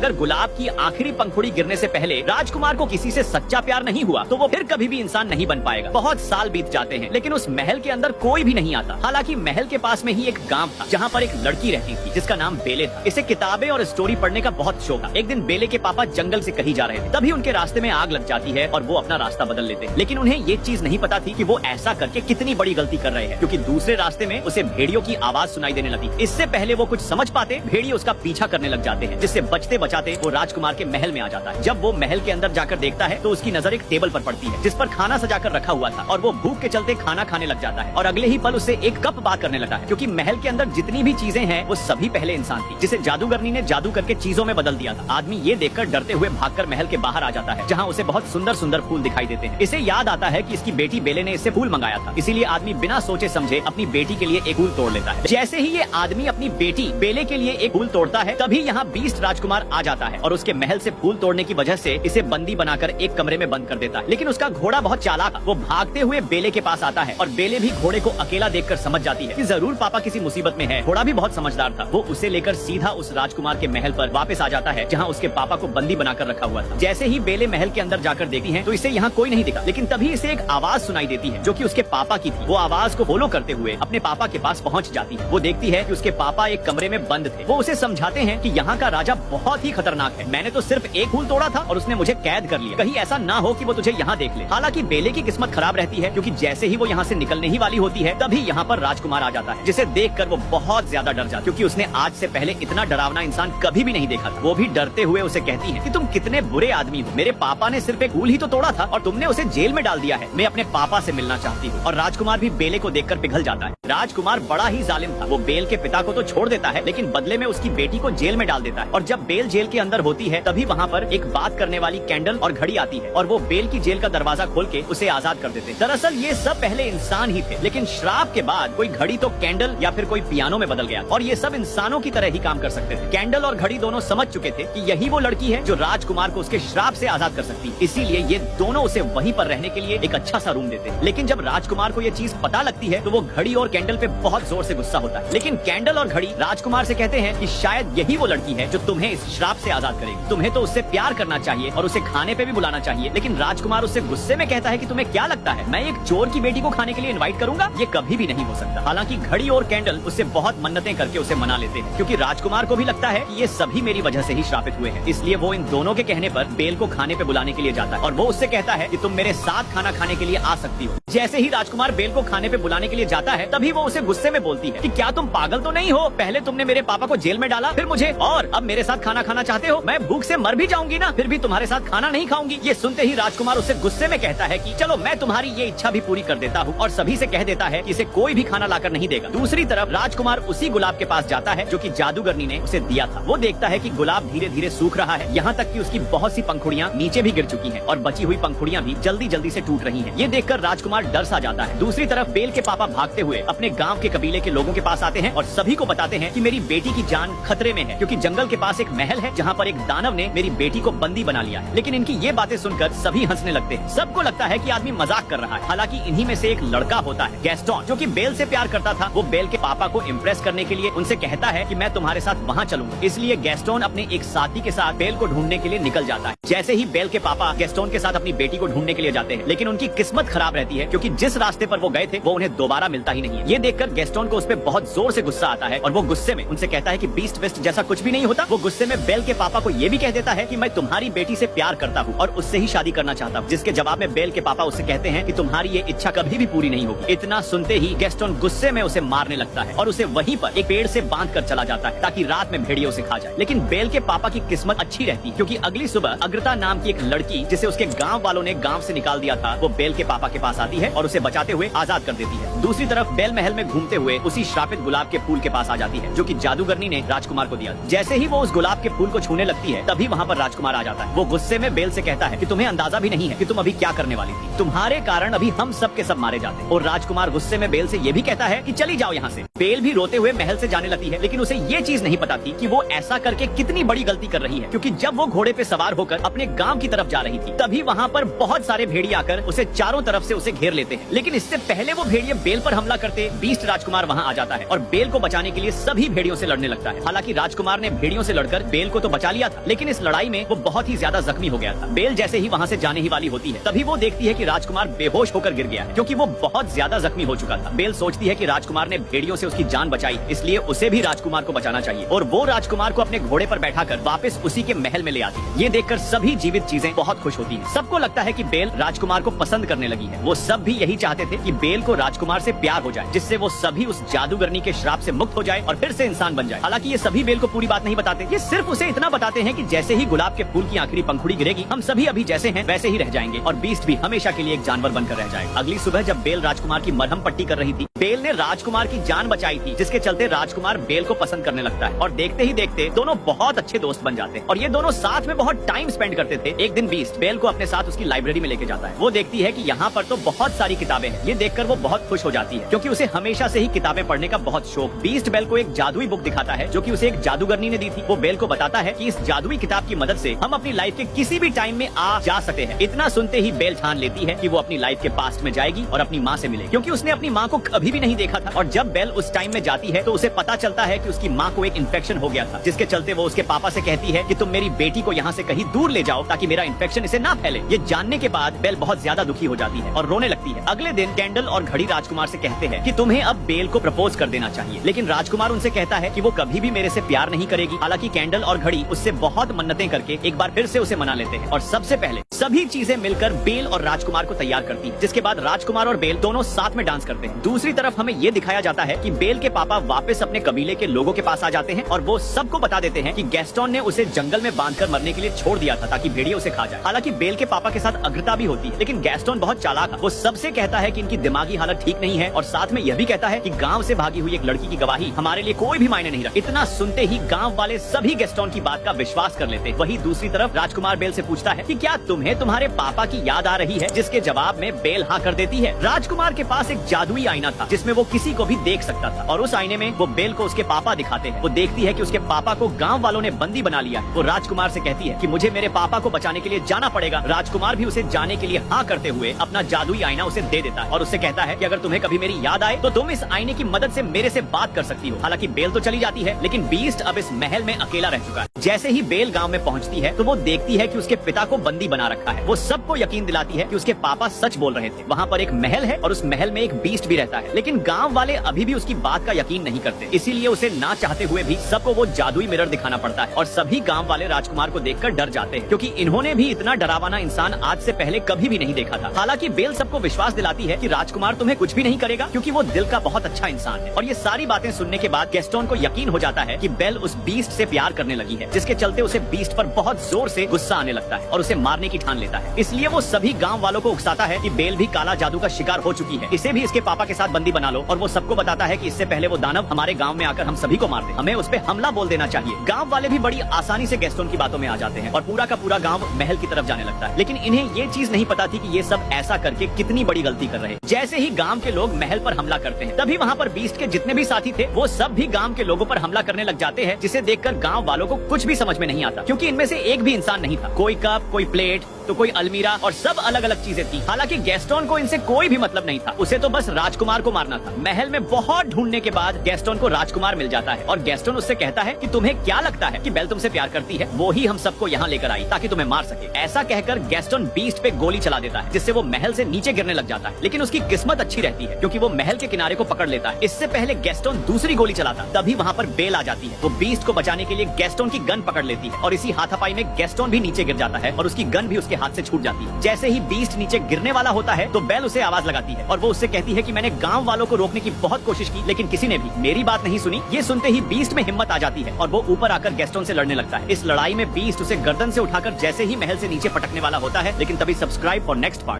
अगर गुलाब की आखिरी पंखुड़ी गिरने से पहले राजकुमार को किसी से सच्चा प्यार नहीं हुआ तो वो फिर कभी भी इंसान नहीं बन पाएगा। बहुत साल बीत जाते हैं लेकिन उस महल के अंदर कोई भी नहीं आता। हालांकि महल के पास में ही एक गांव था जहां पर एक लड़की रहती थी जिसका नाम बेले था। इसे किताबें और स्टोरी पढ़ने का बहुत शौक था। एक दिन बेले के पापा जंगल से कहीं जा रहे थे, तभी उनके रास्ते में आग लग जाती है और वो अपना रास्ता बदल लेते हैं। लेकिन उन्हें ये चीज नहीं पता थी कि वो ऐसा करके कितनी बड़ी गलती कर रहे हैं, क्योंकि दूसरे रास्ते में उसे भेड़ियों की आवाज सुनाई देने लगी। इससे पहले वो कुछ समझ पाते भेड़िए उसका पीछा करने लग जाते हैं, जिससे बचते बचाते वो राजकुमार के महल में आ जाता है। जब वो महल के अंदर जाकर देखता है तो उसकी नजर एक टेबल पर पड़ती है जिस पर खाना सजाकर रखा हुआ था, और वो भूख के चलते खाना खाने लग जाता है। और अगले ही पल उससे एक कप बात करने लगा है, क्योंकि महल के अंदर जितनी भी चीजें हैं वो सभी पहले इंसान थी, जिसे जादूगरनी ने जादू करके चीजों में बदल दिया था। आदमी ये देखकर डरते हुए भागकर महल के बाहर आ जाता है, जहाँ उसे बहुत सुंदर सुंदर फूल दिखाई देते हैं। इसे याद आता है कि इसकी बेटी बेले ने इससे फूल मंगाया था, इसीलिए आदमी बिना सोचे समझे अपनी बेटी के लिए एक फूल तोड़ लेता है। जैसे ही ये आदमी अपनी बेटी बेले के लिए एक फूल तोड़ता है, तभी यहाँ बीस्ट राजकुमार आ जाता है और उसके महल से फूल तोड़ने की वजह से इसे बंदी बनाकर एक कमरे में बंद कर देता है। लेकिन उसका घोड़ा बहुत चालाक था। वो भागते हुए बेले के पास आता है और बेले भी घोड़े को अकेला देखकर समझ जाती है कि जरूर पापा किसी मुसीबत में है। घोड़ा भी बहुत समझदार था। वो उसे लेकर सीधा उस राजकुमार के महल पर वापस आ जाता है जहाँ उसके पापा को बंदी बनाकर रखा हुआ था। जैसे ही बेले महल के अंदर जाकर देखती है तो इसे यहाँ कोई नहीं दिखा, लेकिन तभी इसे एक आवाज सुनाई देती है जो कि उसके पापा की थी। वो आवाज को फॉलो करते हुए अपने पापा के पास पहुँच जाती है। वो देखती है कि उसके पापा एक कमरे में बंद थे। वो उसे समझाते हैं कि यहाँ का राजा बहुत ही खतरनाक है। मैंने तो सिर्फ एक फूल तोड़ा था और उसने मुझे कैद कर लिया। कहीं ऐसा ना हो कि वो तुझे यहाँ देख ले। हालांकि बेले की किस्मत खराब रहती है, क्योंकि जैसे ही वो यहाँ से निकलने ही वाली होती है तभी यहाँ पर राजकुमार आ जाता है, जिसे देखकर वो बहुत ज्यादा डर जाता, क्योंकि उसने आज से पहले इतना डरावना इंसान कभी भी नहीं देखा था। वो भी डरते हुए उसे कहती है कि तुम कितने बुरे आदमी हो। मेरे पापा ने सिर्फ एक फूल ही तो तोड़ा था और तुमने उसे जेल में डाल दिया है। मैं अपने पापा से मिलना चाहती हूँ। और राजकुमार भी बेले को देखकर पिघल जाता है। राजकुमार बड़ा ही जालिम था। वो बेल के पिता को तो छोड़ देता है, लेकिन बदले में उसकी बेटी को जेल में डाल देता है। और जब बेल जेल के अंदर होती है तभी वहाँ पर एक बात करने वाली कैंडल और घड़ी आती है और वो बेल की जेल का दरवाजा खोल के उसे आजाद कर देते हैं। दरअसल ये सब पहले इंसान ही थे, लेकिन श्राप के बाद कोई घड़ी तो कैंडल या फिर कोई पियानो में बदल गया और ये सब इंसानों की तरह ही काम कर सकते थे। कैंडल और घड़ी दोनों समझ चुके थे कि यही वो लड़की है जो राजकुमार को उसके श्राप से आजाद कर सकती है। इसीलिए ये दोनों उसे वहीं पर रहने के लिए एक अच्छा सा रूम देते हैं। लेकिन जब राजकुमार को ये चीज पता लगती है तो वो घड़ी और कैंडल पे बहुत जोर से गुस्सा होता है। लेकिन कैंडल और घड़ी राजकुमार से कहते हैं कि शायद यही वो लड़की है जो तुम्हें इस श्राप से आजाद करेगी। तुम्हें तो उससे प्यार करना चाहिए और उसे खाने पे भी बुलाना चाहिए। लेकिन राजकुमार उससे गुस्से में कहता है कि तुम्हें क्या लगता है मैं एक चोर की बेटी को खाने के लिए इनवाइट करूंगा? ये कभी भी नहीं हो सकता। हालांकि घड़ी और कैंडल उससे बहुत मन्नतें करके उसे मना लेते हैं, क्योंकि राजकुमार को भी लगता है कि ये सभी मेरी वजह से ही श्रापित हुए हैं। इसलिए वो इन दोनों के कहने पर बेल को खाने पे बुलाने के लिए जाता है और वो उससे कहता है कि तुम मेरे साथ खाना खाने के लिए आ सकती हो। जैसे ही राजकुमार बेल को खाने पे बुलाने के लिए जाता है तभी वो उसे गुस्से में बोलती है कि क्या तुम पागल तो नहीं हो? पहले तुमने मेरे पापा को जेल में डाला, फिर मुझे, और अब मेरे साथ खाना खाना चाहते हो? मैं भूख से मर भी जाऊंगी ना, फिर भी तुम्हारे साथ खाना नहीं खाऊंगी। ये सुनते ही राजकुमार उससे गुस्से में कहता है कि चलो मैं तुम्हारी ये इच्छा भी पूरी कर देता हूँ, और सभी से कह देता है कि इसे कोई भी खाना लाकर नहीं देगा। दूसरी तरफ राजकुमार उसी गुलाब के पास जाता है जो कि जादूगरनी ने उसे दिया था। वो देखता है कि गुलाब धीरे धीरे सूख रहा है, यहाँ तक कि उसकी बहुत सी पंखुड़ियाँ नीचे भी गिर चुकी हैं और बची हुई पंखुड़ियाँ भी जल्दी जल्दी से टूट रही हैं। ये देखकर राजकुमार डर सा जाता है। दूसरी तरफ बेल के पापा भागते हुए अपने गाँव के कबीले के लोगों के पास आते हैं और सभी को बताते हैं कि मेरी बेटी की जान खतरे में है, क्योंकि जंगल के पास एक महल है जहाँ पर एक दानव ने मेरी बेटी को बंदी बना लिया है। लेकिन इनकी ये बातें सुनकर सभी हंसने लगते हैं। सबको लगता है कि आदमी मजाक कर रहा है। हालांकि इन्हीं में से एक लड़का होता है गैस्टोन, जो कि बेल से प्यार करता था। वो बेल के पापा को इम्प्रेस करने के लिए उनसे कहता है कि मैं तुम्हारे साथ वहाँ चलूंगा। इसलिए गैस्टोन अपने एक साथी के साथ बेल को ढूंढने के लिए निकल जाता है। जैसे ही बेल के पापा गैस्टोन के साथ अपनी बेटी को ढूंढने के लिए जाते हैं, लेकिन उनकी किस्मत खराब रहती है, क्योंकि जिस रास्ते पर वो गए थे वो उन्हें दोबारा मिलता ही नहीं है। ये देखकर गैस्टोन को उस पर बहुत जोर से गुस्सा आता है और वो गुस्से में उनसे कहता है कि बीस्ट वेस्ट जैसा कुछ भी नहीं होता। वो गुस्से में बेल के पापा को ये भी कह देता है कि मैं तुम्हारी बेटी से प्यार करता हूँ और उससे ही शादी करना चाहता हूँ, जिसके जवाब में बेल के पापा उससे कहते हैं कि तुम्हारी ये इच्छा कभी भी पूरी नहीं होगी। इतना सुनते ही गैस्टोन गुस्से में उसे मारने लगता है और उसे वहीं पर एक पेड़ से बांध कर चला जाता है ताकि रात में भेड़ियों से खा जाए। लेकिन बेल के पापा की किस्मत अच्छी रहती है, क्योंकि अगली सुबह अग्रता नाम की एक लड़की, जिसे उसके गाँव वालों ने गाँव से निकाल दिया था, वो बेल के पापा के पास आती है और उसे बचाते हुए आजाद कर देती है। दूसरी तरफ बेल महल में घूमते हुए उसी श्रापित गुलाब के फूल के पास आ जाती है जो कि जादूगरनी ने राजकुमार को दिया। जैसे ही वो उस गुलाब के फूल को छूने लगती है तभी वहाँ पर राजकुमार आ जाता है। वो गुस्से में बेल से कहता है कि तुम्हें अंदाजा भी नहीं है कि तुम अभी क्या करने वाली थी। तुम्हारे कारण अभी हम सब के सब मारे जाते हैं। और राजकुमार गुस्से में बेल से ये भी कहता है कि चली जाओ यहाँ से। बेल भी रोते हुए महल से जाने लगती है, लेकिन उसे ये चीज नहीं पता थी कि वो ऐसा करके कितनी बड़ी गलती कर रही है, क्योंकि जब वो घोड़े पे सवार होकर अपने गांव की तरफ जा रही थी तभी वहाँ पर बहुत सारे भेड़िए आकर उसे चारों तरफ से उसे घेर लेते हैं। लेकिन इससे पहले वो भेड़िए बेल पर हमला करते बीस्ट राजकुमार वहाँ आ जाता है और बेल को बचाने के लिए सभी भेड़ियों से लड़ने लगता है। हालांकि राजकुमार ने भेड़ियों से लड़कर बेल को तो बचा लिया था, लेकिन इस लड़ाई में वो बहुत ही ज्यादा जख्मी हो गया था। बेल जैसे ही वहाँ से जाने ही वाली होती है तभी वो देखती है कि राजकुमार बेहोश होकर गिर गया है, क्योंकि वो बहुत ज्यादा जख्मी हो चुका था। बेल सोचती है कि राजकुमार ने भेड़ियों से उसकी जान बचाई, इसलिए उसे भी राजकुमार को बचाना चाहिए और वो राजकुमार को अपने घोड़े पर बैठाकर वापस उसी के महल में ले आती है। ये देखकर सभी जीवित चीजें बहुत खुश होती हैं। सबको लगता है कि बेल राजकुमार को पसंद करने लगी है। वो सब भी यही चाहते थे कि बेल को राजकुमार से प्यार हो जाए, जिससे वो सभी उस जादूगरनी के श्राप से मुक्त हो जाए और फिर से इंसान बन जाए। हालांकि ये सभी बेल को पूरी बात नहीं बताते, ये सिर्फ उसे इतना बताते हैं कि जैसे ही गुलाब के फूल की आखिरी पंखुड़ी गिरेगी हम सभी अभी जैसे हैं वैसे ही रह जाएंगे और बीस्ट भी हमेशा के लिए एक जानवर बनकर रह जाएगा। अगली सुबह जब बेल राजकुमार की मरहम पट्टी कर रही थी, बेल ने राजकुमार की जान बचाई थी, जिसके चलते राजकुमार बेल को पसंद करने लगता है और देखते ही देखते दोनों बहुत अच्छे दोस्त बन जाते हैं और ये दोनों साथ में बहुत टाइम स्पेंड करते थे। एक दिन बीस्ट बेल को अपने साथ उसकी लाइब्रेरी में लेके जाता है। वो देखती है कि यहाँ पर तो बहुत सारी किताबें हैं। ये देखकर वो बहुत खुश हो जाती है, क्योंकि उसे हमेशा से ही किताबें पढ़ने का बहुत शौक। बीस्ट बेल को एक जादुई बुक दिखाता है जो कि उसे एक जादूगरनी ने दी थी। वो बेल को बताता है कि इस जादुई किताब की मदद से हम अपनी लाइफ के किसी भी टाइम में आ जा सकते हैं। इतना सुनते ही बेल ठान लेती है कि वो अपनी लाइफ के पास्ट में जाएगी और अपनी माँ से मिलेगी, क्योंकि उसने अपनी माँ को कभी भी नहीं देखा था। और जब बेल उस टाइम में जाती है तो उसे पता चलता है कि उसकी माँ को एक इन्फेक्शन हो गया था, जिसके चलते वो उसके पापा से कहती है कि तुम मेरी बेटी को यहाँ से कहीं दूर ले जाओ ताकि मेरा इन्फेक्शन इसे ना फैले। ये जानने के बाद बेल बहुत ज्यादा दुखी हो जाती है और रोने लगती है। अगले दिन कैंडल और घड़ी राजकुमार से कहते हैं कि तुम्हें अब बेल को प्रपोज कर देना चाहिए, लेकिन राजकुमार उनसे कहता है कि वो कभी भी मेरे से प्यार नहीं करेगी। हालांकि कैंडल और घड़ी उससे बहुत मन्नतें करके एक बार फिर से उसे मना लेते हैं और सबसे पहले सभी चीजें मिलकर बेल और राजकुमार को तैयार करती है, जिसके बाद राजकुमार और बेल दोनों साथ में डांस करते हैं। दूसरी तरफ हमें ये दिखाया जाता है कि बेल के पापा वापस अपने कबीले के लोगों के पास आ जाते हैं और वो सबको बता देते हैं कि गैस्टोन ने उसे जंगल में बांधकर मरने के लिए छोड़ दिया था ताकि भेड़िए उसे खा जाए। हालांकि बेल के पापा के साथ अग्रता भी होती है, लेकिन गैस्टोन बहुत चालाक है। वो सबसे कहता है कि इनकी दिमागी हालत ठीक नहीं है और साथ में यह भी कहता है कि गाँव से भागी हुई एक लड़की की गवाही हमारे लिए कोई भी मायने नहीं रखती। इतना सुनते ही गाँव वाले सभी गैस्टोन की बात का विश्वास कर लेते हैं। वही दूसरी तरफ राजकुमार बेल से पूछता है कि क्या तुम्हें तुम्हारे पापा की याद आ रही है, जिसके जवाब में बेल हाँ कर देती है। राजकुमार के पास एक जादुई आईना था जिसमें वो किसी को भी देख सकता था और उस आईने में वो बेल को उसके पापा दिखाते हैं। वो देखती है कि उसके पापा को गांव वालों ने बंदी बना लिया है। वो राजकुमार से कहती है कि मुझे मेरे पापा को बचाने के लिए जाना पड़ेगा। राजकुमार भी उसे जाने के लिए हाँ करते हुए अपना जादुई आईना उसे दे देता है और उससे कहता है कि अगर तुम्हें कभी मेरी याद आए तो तुम इस आईने की मदद से मेरे से बात कर सकती हो। हालांकि बेल तो चली जाती है, लेकिन बीस्ट अब इस महल में अकेला रह चुका है। जैसे ही बेल गाँव में पहुँचती है तो वो देखती है कि उसके पिता को बंदी बना रखा है। वो सबको यकीन दिलाती है कि उसके पापा सच बोल रहे थे। वहाँ पर एक महल है और उस महल में एक बीस्ट भी रहता है, लेकिन गांव वाले अभी भी उसकी बात का यकीन नहीं करते। इसीलिए उसे ना चाहते हुए भी सबको वो जादुई मिरर दिखाना पड़ता है और सभी गांव वाले राजकुमार को देखकर डर जाते हैं, क्योंकि इन्होंने भी इतना डरावना इंसान आज से पहले कभी भी नहीं देखा था। हालांकि बेल सबको विश्वास दिलाती है कि राजकुमार तुम्हें कुछ भी नहीं करेगा, क्योंकि वो दिल का बहुत अच्छा इंसान है। और ये सारी बातें सुनने के बाद गैस्टोन को यकीन हो जाता है कि बेल उस बीस्ट से प्यार करने लगी है, जिसके चलते उसे बीस्ट पर बहुत जोर से गुस्सा आने लगता है और उसे मारने की ठान लेता है। इसलिए वो सभी गाँव वालों को उकसाता है कि बेल भी काला जादू का शिकार हो चुकी है, इसे भी इसके पापा के साथ बंदी बना लो। और वो सबको बताता है कि इससे पहले वो दानव हमारे गांव में आकर हम सभी को मार दे, हमें उस पे हमला बोल देना चाहिए। गांव वाले भी बड़ी आसानी से गैस्टोन की बातों में आ जाते हैं और पूरा का पूरा गांव महल की तरफ जाने लगता है। लेकिन इन्हें ये चीज नहीं पता थी कि ये सब ऐसा करके कितनी बड़ी गलती कर रहे हैं। जैसे ही गांव के लोग महल पर हमला करते हैं तभी वहाँ पर बीस्ट के जितने भी साथी थे वो सब भी गांव के लोगों पर हमला करने लग जाते हैं, जिसे देखकर गांव वालों को कुछ भी समझ में नहीं आता, क्योंकि इनमें से एक भी इंसान नहीं था। कोई कप, कोई प्लेट, तो कोई अलमीरा और सब अलग अलग चीजें थी। हालांकि गैस्टोन को इनसे कोई भी मतलब नहीं था, उसे तो बस राजकुमार को मारना था। महल में बहुत ढूंढने के बाद गैस्टोन को राजकुमार मिल जाता है और गैस्टोन उससे कहता है कि तुम्हें क्या लगता है कि बेल तुमसे प्यार करती है? वो ही हम सबको यहाँ लेकर आई ताकि तुम्हें मार सके। ऐसा कहकर गैस्टोन बीस्ट पे गोली चला देता है, जिससे वो महल से नीचे गिरने लग जाता है। लेकिन उसकी किस्मत अच्छी रहती है, क्योंकि वो महल के किनारे को पकड़ लेता है। इससे पहले गैस्टोन दूसरी गोली चलाता, तभी वहाँ पर बेल आ जाती है। वो बीस्ट को बचाने के लिए गैस्टोन की गन पकड़ लेती है और इसी हाथापाई में गैस्टोन भी नीचे गिर जाता है और उसकी गन भी उसके हाथ से छूट जाती है। जैसे ही बीस्ट नीचे गिरने वाला होता है तो बेल उसे आवाज लगाती है और वो उससे कहती है कि मैंने गांव वालों को रोकने की बहुत कोशिश की, लेकिन किसी ने भी मेरी बात नहीं सुनी। ये सुनते ही बीस्ट में हिम्मत आ जाती है और वो ऊपर आकर गैस्टोन से लड़ने लगता है। इस लड़ाई में बीस्ट उसे गर्दन से उठाकर जैसे ही महल से नीचे पटकने वाला होता है, लेकिन तभी सब्सक्राइब फॉर नेक्स्ट पार्ट।